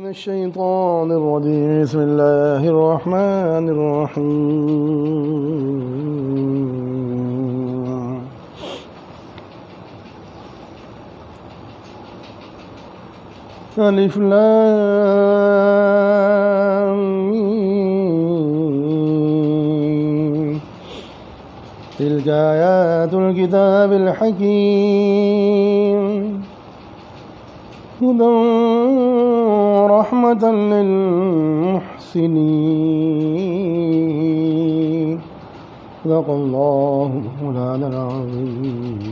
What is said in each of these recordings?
الشيطان الرجيم. بسم الله الرحمن الرحيم. ألف لام ميم. تلك آيات الكتاب الحكيم هدى ورحمة للمحسنين. صدق الله مولانا العظيم.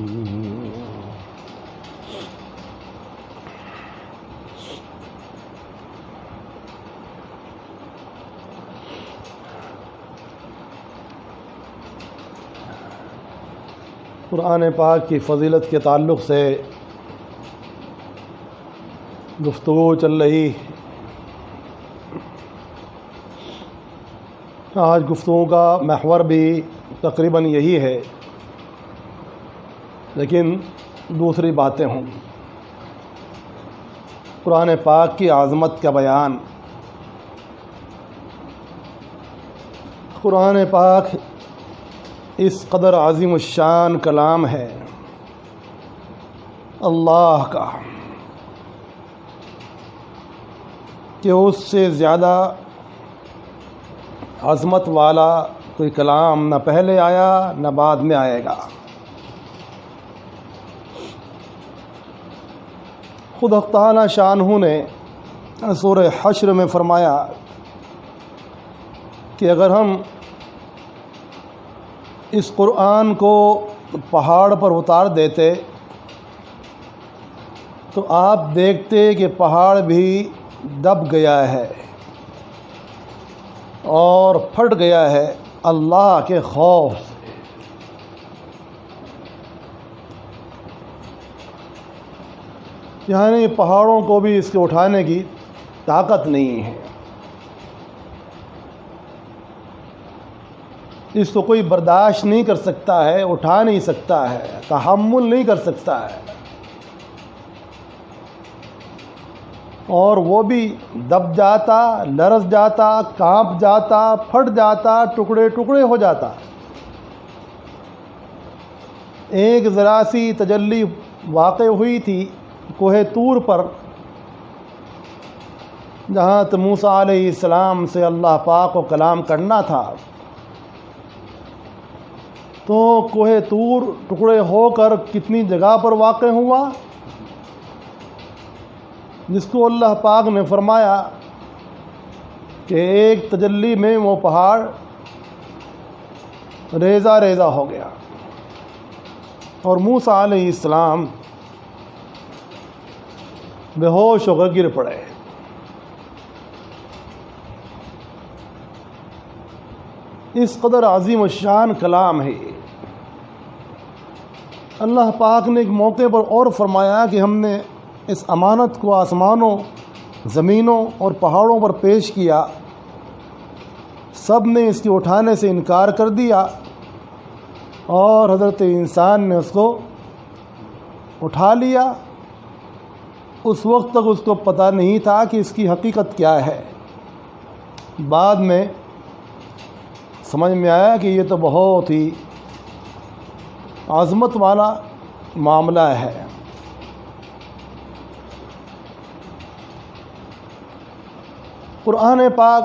قرآن پاک کی فضیلت کے تعلق سے گفتگو چل رہی. آج گفتگو کا محور بھی تقریباً یہی ہے، لیکن دوسری باتیں ہوں. قرآن پاک کی عظمت کا بیان. قرآن پاک اس قدر عظیم الشان کلام ہے اللہ کا کہ اس سے زیادہ عظمت والا کوئی کلام نہ پہلے آیا نہ بعد میں آئے گا. خود حق تعالی شانہ نے سورہ حشر میں فرمایا کہ اگر ہم اس قرآن کو پہاڑ پر اتار دیتے تو آپ دیکھتے کہ پہاڑ بھی دب گیا ہے اور پھٹ گیا ہے اللہ کے خوف سے. یعنی پہاڑوں کو بھی اس کے اٹھانے کی طاقت نہیں ہے. اس کو کوئی برداشت نہیں کر سکتا ہے، اٹھا نہیں سکتا ہے، تحمل نہیں کر سکتا ہے، اور وہ بھی دب جاتا، لرز جاتا، کانپ جاتا، پھٹ جاتا، ٹکڑے ٹکڑے ہو جاتا. ایک ذرا سی تجلی واقع ہوئی تھی کوہ طور پر، جہاں موسیٰ علیہ السلام سے اللہ پاک کو کلام کرنا تھا. تو کوہ طور ٹکڑے ہو کر کتنی جگہ پر واقع ہوا، جس کو اللہ پاک نے فرمایا کہ ایک تجلی میں وہ پہاڑ ریزہ ریزہ ہو گیا اور موسیٰ علیہ السلام بے ہوش ہو کر گر پڑے. اس قدر عظیم الشان کلام ہے. اللہ پاک نے ایک موقع پر اور فرمایا کہ ہم نے اس امانت کو آسمانوں، زمینوں اور پہاڑوں پر پیش کیا، سب نے اس کے اٹھانے سے انکار کر دیا اور حضرت انسان نے اس کو اٹھا لیا. اس وقت تک اس کو پتہ نہیں تھا کہ اس کی حقیقت کیا ہے. بعد میں سمجھ میں آیا کہ یہ تو بہت ہی عظمت والا معاملہ ہے. قرآن پاک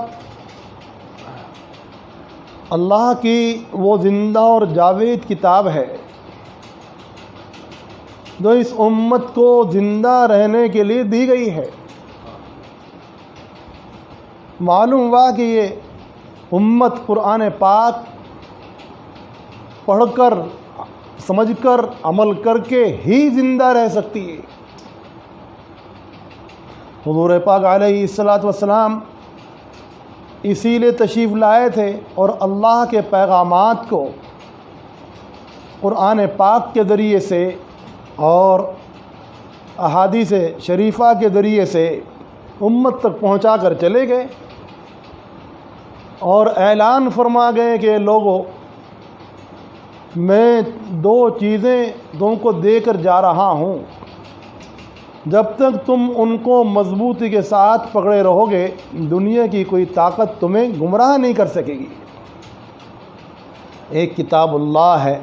اللہ کی وہ زندہ اور جاوید کتاب ہے جو اس امت کو زندہ رہنے کے لیے دی گئی ہے. معلوم ہوا کہ یہ امت قرآن پاک پڑھ کر، سمجھ کر، عمل کر کے ہی زندہ رہ سکتی ہے. حضور پاک علیہ الصلاۃ والسلام اسی لیے تشریف لائے تھے اور اللہ کے پیغامات کو قرآن پاک کے ذریعے سے اور احادیث شریفہ کے ذریعے سے امت تک پہنچا کر چلے گئے اور اعلان فرما گئے کہ لوگوں، میں دو چیزیں تم کو دے کر جا رہا ہوں. جب تک تم ان کو مضبوطی کے ساتھ پکڑے رہو گے دنیا کی کوئی طاقت تمہیں گمراہ نہیں کر سکے گی۔ ایک کتاب اللہ ہے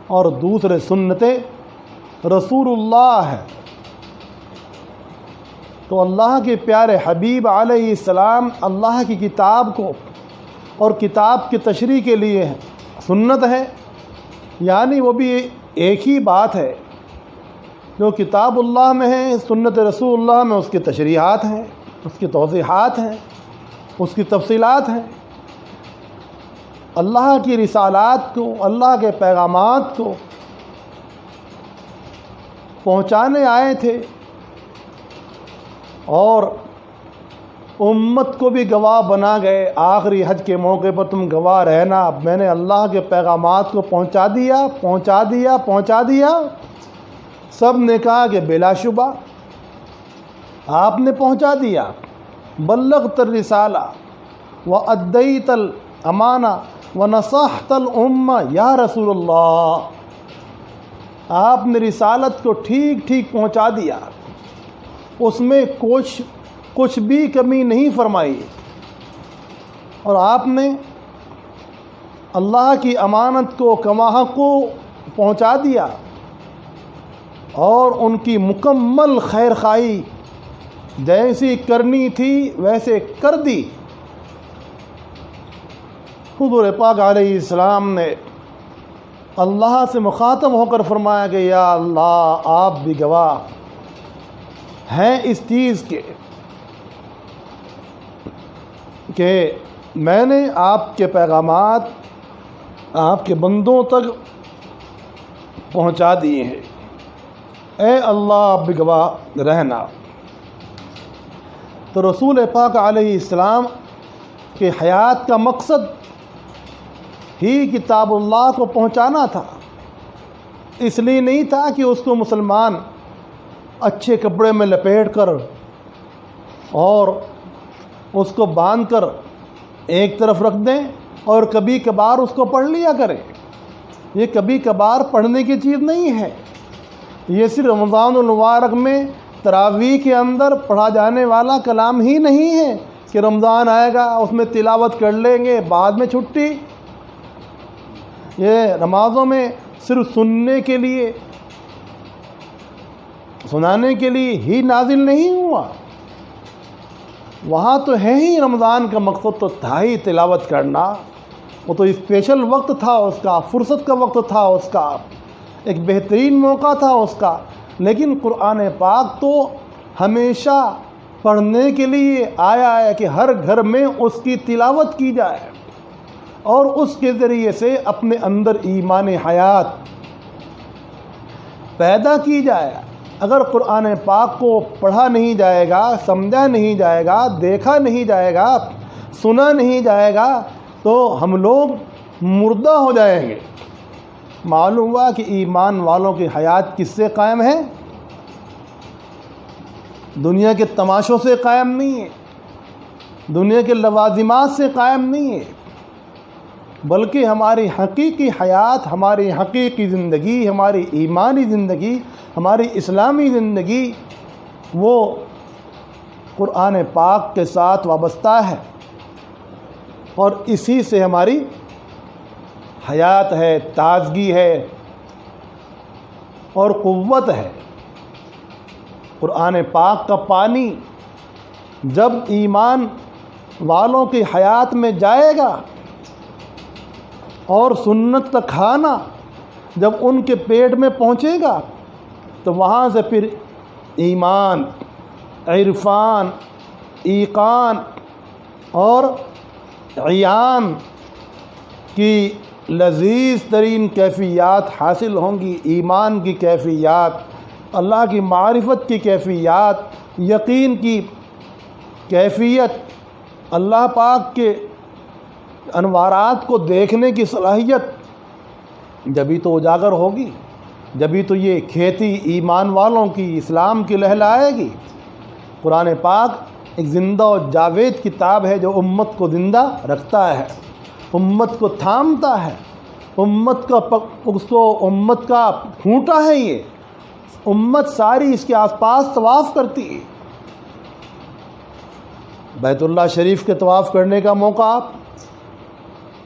اور دوسرے سنت رسول اللہ ہے۔ تو اللہ کے پیارے حبیب علیہ السلام اللہ کی کتاب کو اور کتاب کی تشریح کے لیے سنت ہے، یعنی وہ بھی ایک ہی بات ہے۔ جو کتاب اللہ میں ہے سنت رسول اللہ میں اس کی تشریحات ہیں، اس کی توضیحات ہیں، اس کی تفصیلات ہیں۔ اللہ کی رسالات کو، اللہ کے پیغامات کو پہنچانے آئے تھے اور امت کو بھی گواہ بنا گئے۔ آخری حج کے موقع پر تم گواہ رہنا، میں نے اللہ کے پیغامات کو پہنچا دیا۔ سب نے کہا کہ بلا شبہ آپ نے پہنچا دیا۔ بلغت الرسالہ وأدیت الامانہ ونصحت الامہ یا رسول اللہ، آپ نے رسالت کو ٹھیک پہنچا دیا، اس میں کچھ بھی کمی نہیں فرمائی، اور آپ نے اللہ کی امانت کو کما کو پہنچا دیا اور ان کی مکمل خیر خواہی جیسی کرنی تھی ویسے کر دی۔ حضور پاک علیہ السلام نے اللہ سے مخاطب ہو کر فرمایا کہ یا اللہ آپ بھی گواہ ہیں اس چیز کے کہ میں نے آپ کے پیغامات آپ کے بندوں تک پہنچا دیے ہیں، اے اللہ آپ بھی گواہ رہنا۔ تو رسول پاک علیہ السلام کے حیات کا مقصد ہی کتاب اللہ کو پہنچانا تھا، اس لیے نہیں تھا کہ اس کو مسلمان اچھے کپڑے میں لپیٹ کر اور اس کو باندھ کر ایک طرف رکھ دیں اور کبھی کبھار اس کو پڑھ لیا کریں۔ یہ کبھی کبھار پڑھنے کی چیز نہیں ہے، یہ صرف رمضان المبارک میں تراویح کے اندر پڑھا جانے والا کلام ہی نہیں ہے کہ رمضان آئے گا اس میں تلاوت کر لیں گے بعد میں چھٹی۔ یہ نمازوں میں صرف سننے کے لیے سنانے کے لیے ہی نازل نہیں ہوا، وہاں تو ہے ہی رمضان کا مقصد تو تھا ہی تلاوت کرنا، وہ تو اسپیشل وقت تھا اس کا، فرصت کا وقت تھا اس کا، ایک بہترین موقع تھا اس کا۔ لیکن قرآن پاک تو ہمیشہ پڑھنے کے لیے آیا ہے کہ ہر گھر میں اس کی تلاوت کی جائے اور اس کے ذریعے سے اپنے اندر ایمان حیات پیدا کی جائے۔ اگر قرآن پاک کو پڑھا نہیں جائے گا، سمجھا نہیں جائے گا، دیکھا نہیں جائے گا، سنا نہیں جائے گا تو ہم لوگ مردہ ہو جائیں گے۔ معلوم ہوا کہ ایمان والوں کی حیات کس سے قائم ہے؟ دنیا کے تماشوں سے قائم نہیں ہے، دنیا کے لوازمات سے قائم نہیں ہے، بلکہ ہماری حقیقی حیات، ہماری حقیقی زندگی، ہماری ایمانی زندگی، ہماری اسلامی زندگی وہ قرآن پاک کے ساتھ وابستہ ہے، اور اسی سے ہماری حیات ہے، تازگی ہے اور قوت ہے۔ قرآن پاک کا پانی جب ایمان والوں کی حیات میں جائے گا اور سنت کا کھانا جب ان کے پیٹ میں پہنچے گا تو وہاں سے پھر ایمان، عرفان، ایقان اور عیان کی لذیذ ترین کیفیات حاصل ہوں گی۔ ایمان کی کیفیات، اللہ کی معرفت کی کیفیات، یقین کی کیفیت، اللہ پاک کے انوارات کو دیکھنے کی صلاحیت جبھی تو اجاگر ہوگی، جبھی تو یہ کھیتی ایمان والوں کی اسلام کی لہلائے گی۔ قرآن پاک ایک زندہ و جاوید کتاب ہے جو امت کو زندہ رکھتا ہے، امت کو تھامتا ہے، امت کا پھونٹا ہے یہ امت ساری اس کے آس پاس طواف کرتی ہے۔ بیت اللہ شریف کے طواف کرنے کا موقع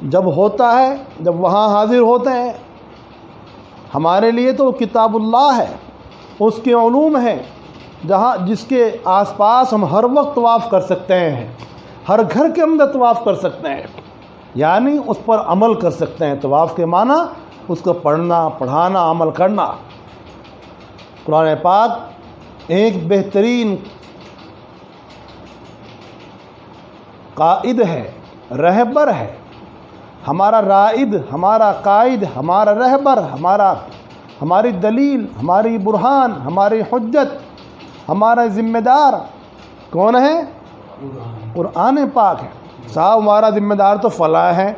جب ہوتا ہے، جب وہاں حاضر ہوتے ہیں، ہمارے لیے تو کتاب اللہ ہے، اس کے علوم ہیں، جس کے آس پاس ہم ہر وقت طواف کر سکتے ہیں، ہر گھر کے اندر طواف کر سکتے ہیں، یعنی اس پر عمل کر سکتے ہیں۔ طواف کے معنی اس کو پڑھنا، پڑھانا، عمل کرنا۔ قرآن پاک ایک بہترین قائد ہے، رہبر ہے، ہمارا رائد، ہمارا قائد، ہمارا رہبر، ہماری دلیل، ہماری برہان، ہماری حجت، ہمارا ذمہ دار کون ہے؟ قرآن پاک ہے۔ صاحب ہمارا ذمہ دار تو فلاں ہے،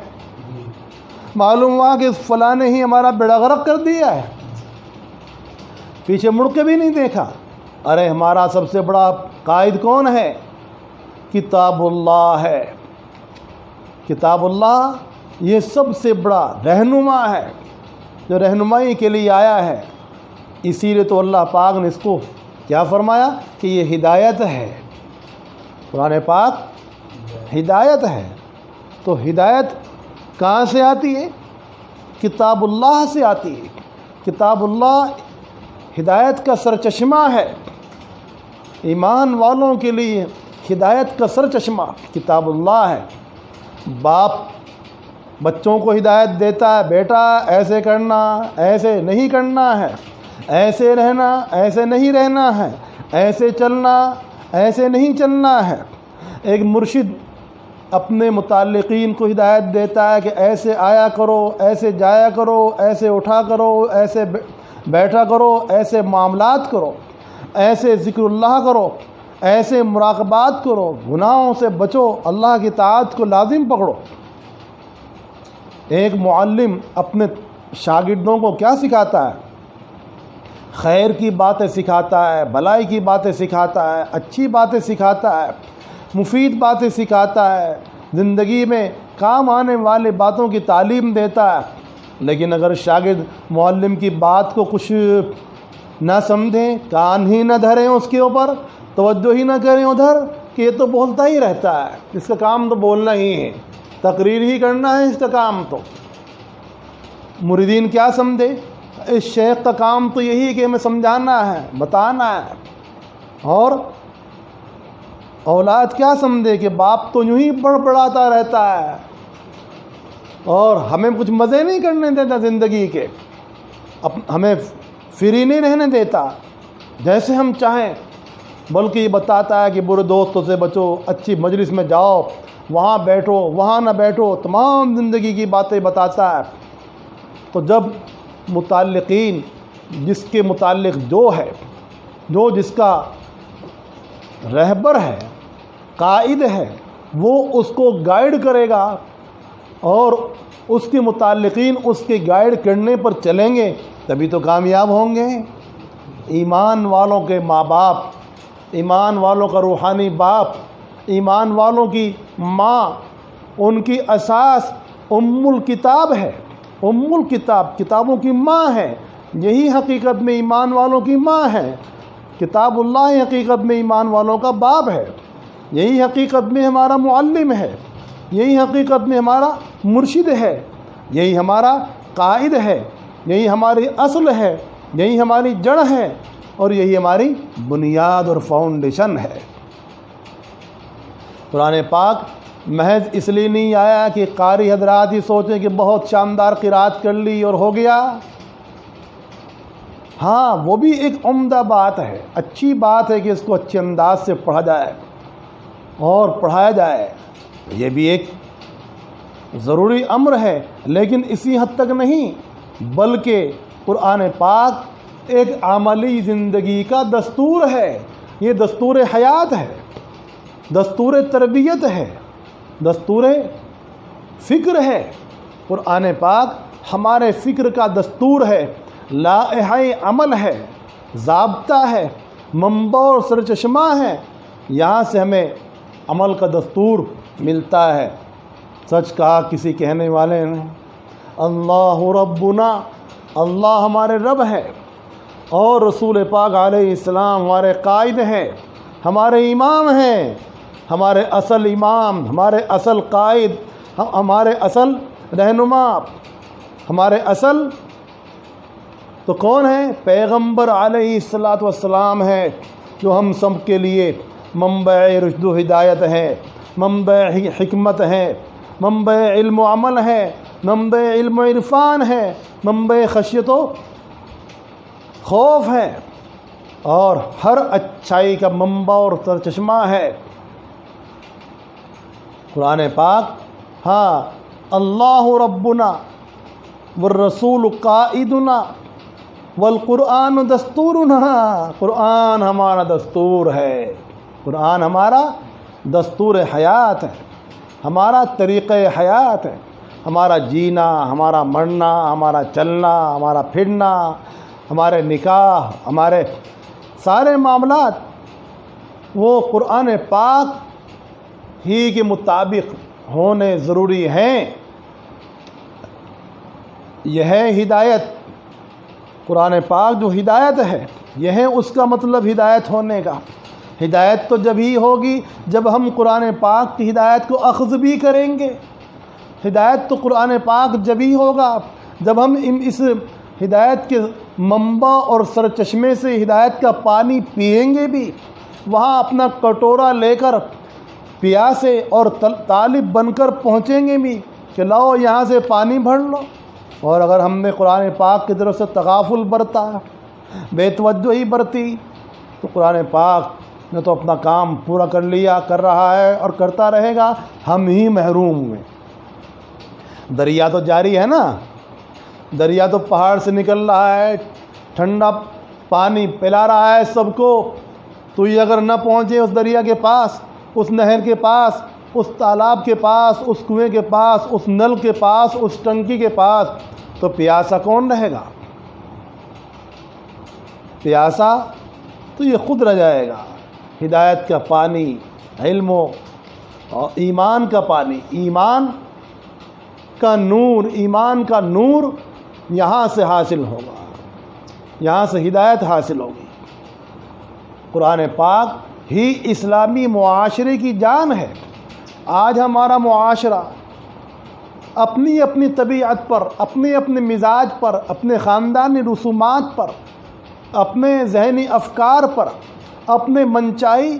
معلوم ہوا کہ فلاں نے ہی ہمارا بیڑا غرق کر دیا ہے، پیچھے مڑ کے بھی نہیں دیکھا۔ ارے ہمارا سب سے بڑا قائد کون ہے؟ کتاب اللہ ہے۔ کتاب اللہ یہ سب سے بڑا رہنما ہے، جو رہنمائی کے لیے آیا ہے۔ اسی لیے تو اللہ پاک نے اس کو کیا فرمایا کہ یہ ہدایت ہے۔ قرآن پاک ہدایت ہے۔ تو ہدایت کہاں سے آتی ہے؟ کتاب اللہ سے آتی ہے۔ کتاب اللہ ہدایت کا سرچشمہ ہے۔ ایمان والوں کے لیے ہدایت کا سرچشمہ کتاب اللہ ہے۔ باپ بچوں کو ہدایت دیتا ہے، بیٹا ایسے کرنا، ایسے نہیں کرنا ہے، ایسے رہنا، ایسے نہیں رہنا ہے، ایسے چلنا، ایسے نہیں چلنا ہے۔ ایک مرشد اپنے متعلقین کو ہدایت دیتا ہے کہ ایسے آیا کرو، ایسے جایا کرو، ایسے اٹھا کرو، ایسے بیٹھا کرو، ایسے معاملات کرو، ایسے ذکر اللہ کرو، ایسے مراقبات کرو، گناہوں سے بچو، اللہ کی طاعت کو لازم پکڑو۔ ایک معلم اپنے شاگردوں کو کیا سکھاتا ہے؟ خیر کی باتیں سکھاتا ہے، بھلائی کی باتیں سکھاتا ہے، اچھی باتیں سکھاتا ہے، مفید باتیں سکھاتا ہے، زندگی میں کام آنے والے باتوں کی تعلیم دیتا ہے۔ لیکن اگر شاگرد معلم کی بات کو کچھ نہ سمجھیں، کان ہی نہ دھریں، اس کے اوپر توجہ ہی نہ کریں ادھر، کہ یہ تو بولتا ہی رہتا ہے، اس کا کام تو بولنا ہی ہے، تقریر ہی کرنا ہے اس کا کام، تو مریدین کیا سمجھے؟ اس شیخ کا کام تو یہی ہے کہ ہمیں سمجھانا ہے، بتانا ہے۔ اور اولاد کیا سمجھے کہ باپ تو یوں ہی بڑبڑاتا رہتا ہے اور ہمیں کچھ مزے نہیں کرنے دیتا زندگی کے، ہمیں فری نہیں رہنے دیتا جیسے ہم چاہیں، بلکہ یہ بتاتا ہے کہ برے دوستوں سے بچو، اچھی مجلس میں جاؤ، وہاں بیٹھو، وہاں نہ بیٹھو، تمام زندگی کی باتیں بتاتا ہے۔ تو جب متعلقین جس کے متعلق جو ہے، جو جس کا رہبر ہے، قائد ہے، وہ اس کو گائیڈ کرے گا اور اس کے متعلقین اس کے گائیڈ کرنے پر چلیں گے، تبھی تو کامیاب ہوں گے۔ ایمان والوں کے ماں باپ، ایمان والوں کا روحانی باپ، ایمان والوں کی ماں، ان کی اساس ام الکتاب ہے۔ ام الکتاب کتابوں کی ماں ہے، یہی حقیقت میں ایمان والوں کی ماں ہے۔ کتاب اللہ حقیقت میں ایمان والوں کا باپ ہے، یہی حقیقت میں ہمارا معلم ہے، یہی حقیقت میں ہمارا مرشد ہے، یہی ہمارا قائد ہے، یہی ہماری اصل ہے، یہی ہماری جڑ ہے، اور یہی ہماری بنیاد اور فاؤنڈیشن ہے۔ قرآن پاک محض اس لیے نہیں آیا کہ قاری حضرات ہی سوچیں کہ بہت شاندار قرات کر لی اور ہو گیا۔ ہاں، وہ بھی ایک عمدہ بات ہے، اچھی بات ہے کہ اس کو اچھے انداز سے پڑھا جائے اور پڑھایا جائے، یہ بھی ایک ضروری امر ہے، لیکن اسی حد تک نہیں، بلکہ قرآن پاک ایک عملی زندگی کا دستور ہے، یہ دستور حیات ہے، دستور تربیت ہے، دستور فکر ہے۔ قرآن پاک ہمارے فکر کا دستور ہے، لائحہ عمل ہے، ضابطہ ہے، منبع اور سرچشمہ ہے، یہاں سے ہمیں عمل کا دستور ملتا ہے۔ سچ کہا کسی کہنے والے نے، اللہ ربنا، اللہ ہمارے رب ہے، اور رسول پاک علیہ السلام ہمارے قائد ہیں، ہمارے امام ہیں، ہمارے اصل امام، ہمارے اصل قائد، ہمارے اصل رہنما، ہمارے اصل تو کون ہیں؟ پیغمبر علیہ الصلاۃ والسلام ہے، جو ہم سب کے لیے منبع رشد و ہدایت ہے، منبع حکمت ہے، منبع علم و عمل ہے، منبع علم و عرفان ہے، منبع خشیت و خوف ہے، اور ہر اچھائی کا منبع اور سرچشمہ ہے قرآن پاک۔ ہاں، اللہ ربنا والرسول قائدنا والقرآن دستورنا، قرآن ہمارا دستور ہے، قرآن ہمارا دستور حیات ہے، ہمارا طریقہ حیات ہے، ہمارا جینا، ہمارا مرنا، ہمارا چلنا، ہمارا پھرنا، ہمارے نکاح، ہمارے سارے معاملات وہ قرآن پاک ہی کے مطابق ہونے ضروری ہیں۔ یہ ہے ہدایت، قرآن پاک جو ہدایت ہے، یہ ہے اس کا مطلب ہدایت ہونے کا۔ ہدایت تو جب ہی ہوگی جب ہم قرآن پاک کی ہدایت کو اخذ بھی کریں گے۔ ہدایت تو قرآن پاک جب ہی ہوگا جب ہم اس ہدایت کے منبع اور سرچشمے سے ہدایت کا پانی پئیں گے بھی، وہاں اپنا کٹورا لے کر پیاسے اور طالب بن کر پہنچیں گے بھی کہ لاؤ یہاں سے پانی بھر لو۔ اور اگر ہم نے قرآن پاک کی طرف سے تغافل برتا، بے توجہی برتی، تو قرآن پاک نے تو اپنا کام پورا کر لیا، کر رہا ہے اور کرتا رہے گا، ہم ہی محروم ہوئے۔ دریا تو جاری ہے نا، دریا تو پہاڑ سے نکل رہا ہے، ٹھنڈا پانی پلا رہا ہے سب کو، تو یہ اگر نہ پہنچے اس دریا کے پاس، اس نہر کے پاس، اس تالاب کے پاس، اس کنویں کے پاس، اس نل کے پاس، اس ٹنکی کے پاس، تو پیاسا کون رہے گا؟ پیاسا تو یہ خود رہ جائے گا۔ ہدایت کا پانی، علم و ایمان کا پانی، ایمان کا نور، ایمان کا نور یہاں سے حاصل ہوگا، یہاں سے ہدایت حاصل ہوگی۔ قرآن پاک ہی اسلامی معاشرے کی جان ہے۔ آج ہمارا معاشرہ اپنی اپنی طبیعت پر، اپنے اپنے مزاج پر، اپنے خاندانی رسومات پر، اپنے ذہنی افکار پر، اپنے منچائی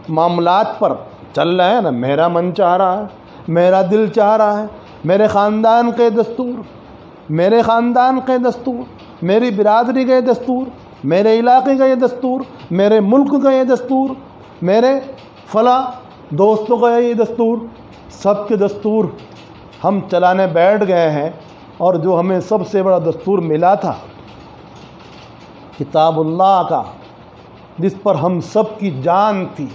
معاملات پر چل رہا ہے نا۔ میرا من چاہ رہا ہے، میرا دل چاہ رہا ہے، میرے خاندان کے دستور، میرے خاندان کے دستور، میری برادری کا یہ دستور، میرے علاقے کا یہ دستور، میرے ملک کا یہ دستور، میرے فلاں دوستوں کا یہ دستور، سب کے دستور ہم چلانے بیٹھ گئے ہیں۔ اور جو ہمیں سب سے بڑا دستور ملا تھا کتاب اللہ کا، جس پر ہم سب کی جان تھی،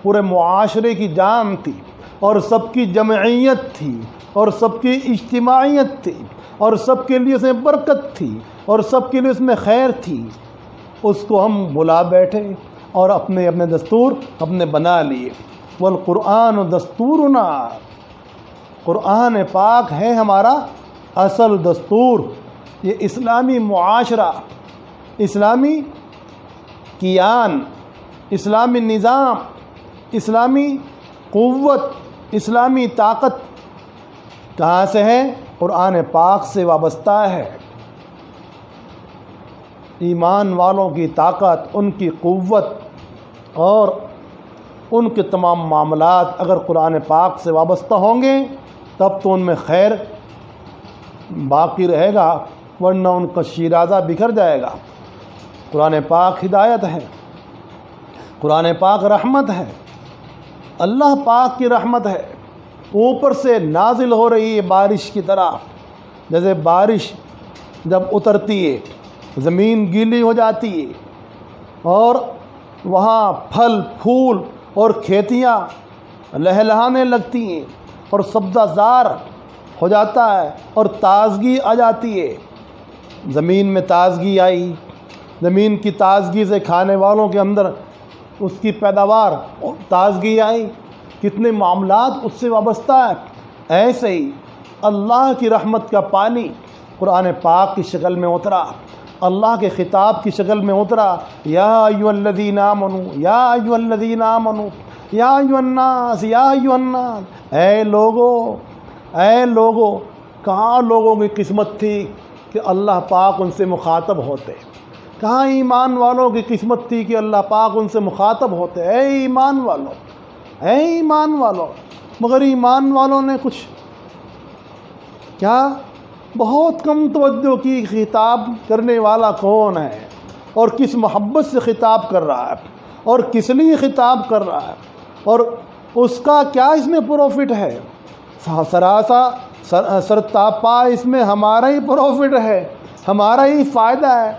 پورے معاشرے کی جان تھی، اور سب کی جمعیت تھی، اور سب کی اجتماعیت تھی، اور سب کے لیے اس میں برکت تھی، اور سب کے لیے اس میں خیر تھی، اس کو ہم بلا بیٹھے اور اپنے اپنے دستور اپنے بنا لیے۔ والقرآن دستورنا، قرآن پاک ہے ہمارا اصل دستور۔ یہ اسلامی معاشرہ، اسلامی کیان، اسلامی نظام، اسلامی قوت، اسلامی طاقت کہاں سے ہے؟ قرآن پاک سے وابستہ ہے۔ ایمان والوں کی طاقت، ان کی قوت اور ان کے تمام معاملات اگر قرآن پاک سے وابستہ ہوں گے تب تو ان میں خیر باقی رہے گا، ورنہ ان کا شیرازہ بکھر جائے گا۔ قرآن پاک ہدایت ہے، قرآن پاک رحمت ہے، اللہ پاک کی رحمت ہے، اوپر سے نازل ہو رہی ہے بارش کی طرح۔ جیسے بارش جب اترتی ہے، زمین گیلی ہو جاتی ہے، اور وہاں پھل پھول اور کھیتیاں لہلہانے لگتی ہیں، اور سبزہ زار ہو جاتا ہے، اور تازگی آ جاتی ہے۔ زمین میں تازگی آئی، زمین کی تازگی سے کھانے والوں کے اندر اس کی پیداوار، تازگی آئی، کتنے معاملات اس سے وابستہ ہے۔ ایسے ہی اللہ کی رحمت کا پانی قرآن پاک کی شکل میں اترا، اللہ کے خطاب کی شکل میں اترا، یا ایھا الذین آمنو، یا ایھا الذین آمنو، یا ایھا الناس، یا ایھا الناس، اے لوگو، کہاں لوگوں کی قسمت تھی کہ اللہ پاک ان سے مخاطب ہوتے، کہاں ایمان والوں کی قسمت تھی کہ اللہ پاک ان سے مخاطب ہوتے، اے ایمان والوں، مگر ایمان والوں نے کچھ کیا بہت کم توجہ کی، خطاب کرنے والا کون ہے اور کس محبت سے خطاب کر رہا ہے اور کس لیے خطاب کر رہا ہے اور اس کا کیا اس میں پروفٹ ہے، سرتاپا اس میں ہمارا ہی پروفٹ ہے، ہمارا ہی فائدہ ہے۔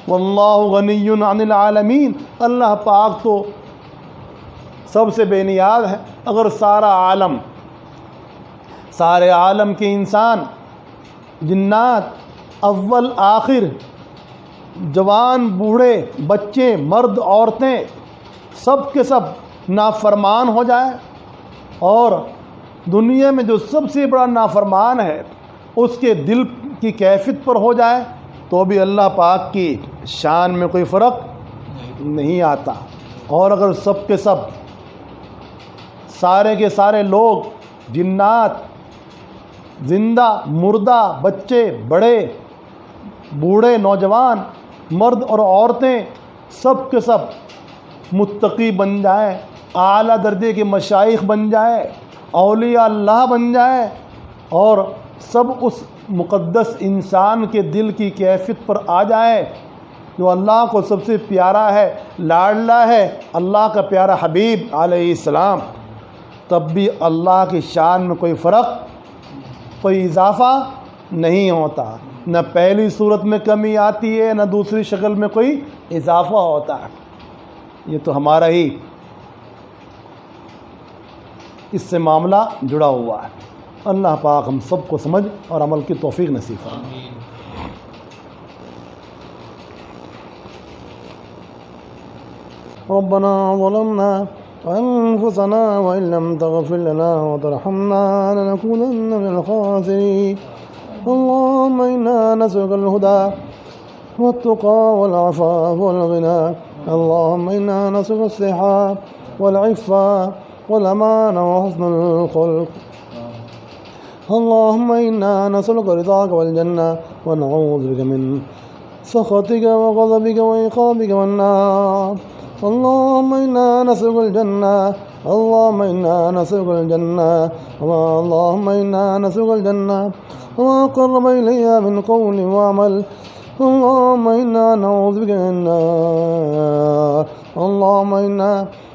واللہ غنی عن العالمین، اللہ پاک تو سب سے بے نیاز ہے۔ اگر سارے عالم کے انسان، جنات، اول آخر، جوان بوڑھے، بچے، مرد، عورتیں، سب کے سب نافرمان ہو جائیں اور دنیا میں جو سب سے بڑا نافرمان ہے اس کے دل کی کیفیت پر ہو جائے تو بھی اللہ پاک کی شان میں کوئی فرق نہیں آتا۔ اور اگر سب کے سب، سارے کے سارے لوگ، جنات، زندہ، مردہ، بچے، بڑے، بوڑھے، نوجوان، مرد اور عورتیں، سب کے سب متقی بن جائیں، اعلیٰ درجے کے مشائخ بن جائیں، اولیاء اللہ بن جائیں اور سب اس مقدس انسان کے دل کی کیفیت پر آ جائے جو اللہ کو سب سے پیارا ہے، لاڈلا ہے، اللہ کا پیارا حبیب علیہ السلام، تب بھی اللہ کی شان میں کوئی فرق، کوئی اضافہ نہیں ہوتا، نہ پہلی صورت میں کمی آتی ہے نہ دوسری شکل میں کوئی اضافہ ہوتا ہے۔ یہ تو ہمارا ہی اس سے معاملہ جڑا ہوا ہے۔ اللہ پاک ہم سب کو سمجھ اور عمل کی توفیق نصیب فرمائے۔ ربنا ظلمنا أنفسنا وإن لم تغفر لنا وترحمنا لنكونن من الخاسرين اللهم إنا نسألك الهدى والتقى والعفاف والغنى اللهم إنا نسألك الصحة والعفة والأمان وحسن الخلق اللهم إنا نسألك رضاك والجنة ونعوذ بك من سخطك وغضبك وعقابك والنار اللهم إنا نسألك الجنة اللهم إنا نسألك الجنة اللهم إنا نسألك الجنة وما قرب إليها من قول وعمل اللهم إنا نعوذ بك من النار اللهم إنا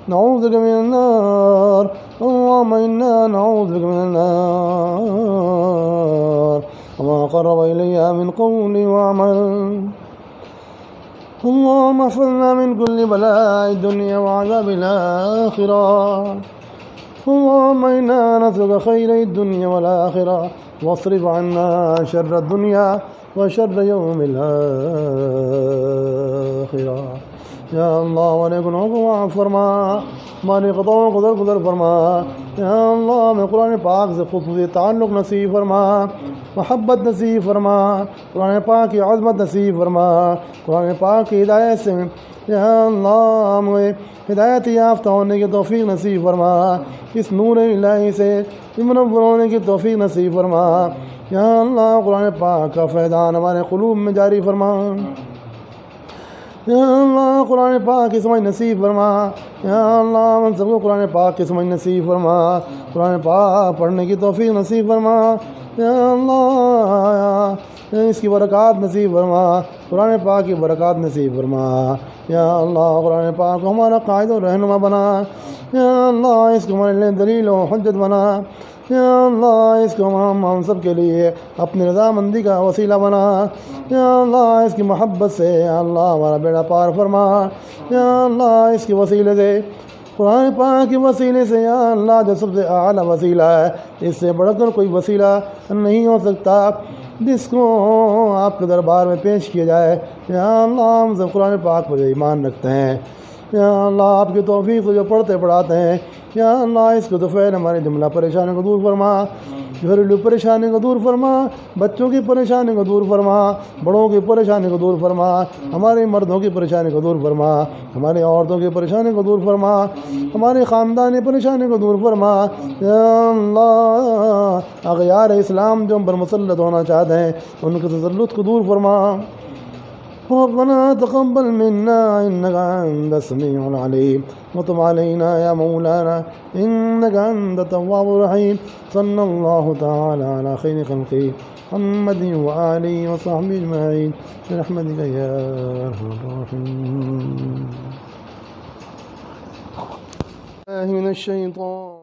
نعوذ بك من النار اللهم إنا نعوذ بك من النار وما قرب إليها من قول وعمل اللهم احفظنا من كل بلاء الدنيا وعذاب الآخرة اللهم إنا نسألك خير الدنيا والآخرة واصرف عنا شر الدنيا وشر يوم الآخرة یا اللہ ہمارے گناہوں کو معاف فرما، ہماری خطاؤں کو درگزر فرما، یا اللہ ہمیں قرآن پاک سے خصوصی تعلق نصیب فرما، محبت نصیب فرما، قرآن پاک کی عظمت نصیب فرما، قرآن پاک کی ہدایت سے یا اللہ ہمیں ہدایت یافتہ ہونے کی توفیق نصیب فرما، اس نور الہی سے منور ہونے کی توفیق نصیب فرما، یا اللہ قرآن پاک کا فیضان ہمارے قلوب میں جاری فرما، یا اللہ قرآن پاک کی سمجھ نصیب فرما، یا اللہ ہم سب کو قرآن پاک کی سمجھ نصیب فرما، قرآن پاک پڑھنے کی توفیق نصیب فرما، یا اللہ اس کی برکات نصیب فرما، قرآن پاک کی برکات نصیب فرما، یا اللہ قرآن پاک کو ہمارا قائد و رہنما بنا، یا اللہ اس کو ہمارے لیے دلیل و حجت بنا، یا اللہ اس کو ہم سب کے لیے اپنی رضامندی کا وسیلہ بنا، یا اللہ اس کی محبت سے یا اللہ ہمارا بیڑا پار فرما، یا اللہ اس کے وسیلے سے قرآن پاک کے وسیلے سے یا اللہ جو سب سے اعلیٰ وسیلہ ہے، اس سے بڑھ کر کوئی وسیلہ نہیں ہو سکتا جس کو آپ کے دربار میں پیش کیا جائے، یا اللہ ہم سب قرآن پاک پر ایمان رکھتے ہیں، یا اللہ آپ کی توفیق سے جو پڑھتے پڑھاتے ہیں، یا اللہ اس کو تو فعل ہماری جملہ پریشانی کو دور فرما، گھریلو پریشانی کو دور فرما، بچوں کی پریشانی کو دور فرما، بڑوں کی پریشانی کو دور فرما، ہمارے مردوں کی پریشانی کو دور فرما، ہماری عورتوں کی پریشانی کو دور فرما، ہماری خاندانی پریشانی کو دور فرما۔ یا اللہ اغیار اسلام جو ہم پر مسلط ہونا چاہتے ہیں ان کے تسلط کو دور فرما۔ ربنا تقبل منا انك انت السميع العليم وتب علينا يا مولانا انك انت التواب الرحيم۔ صلى الله تعالى على خير خلقه محمد وآله وصحبه اجمعين برحمتك يا ارحم الراحمين۔ من الشيطان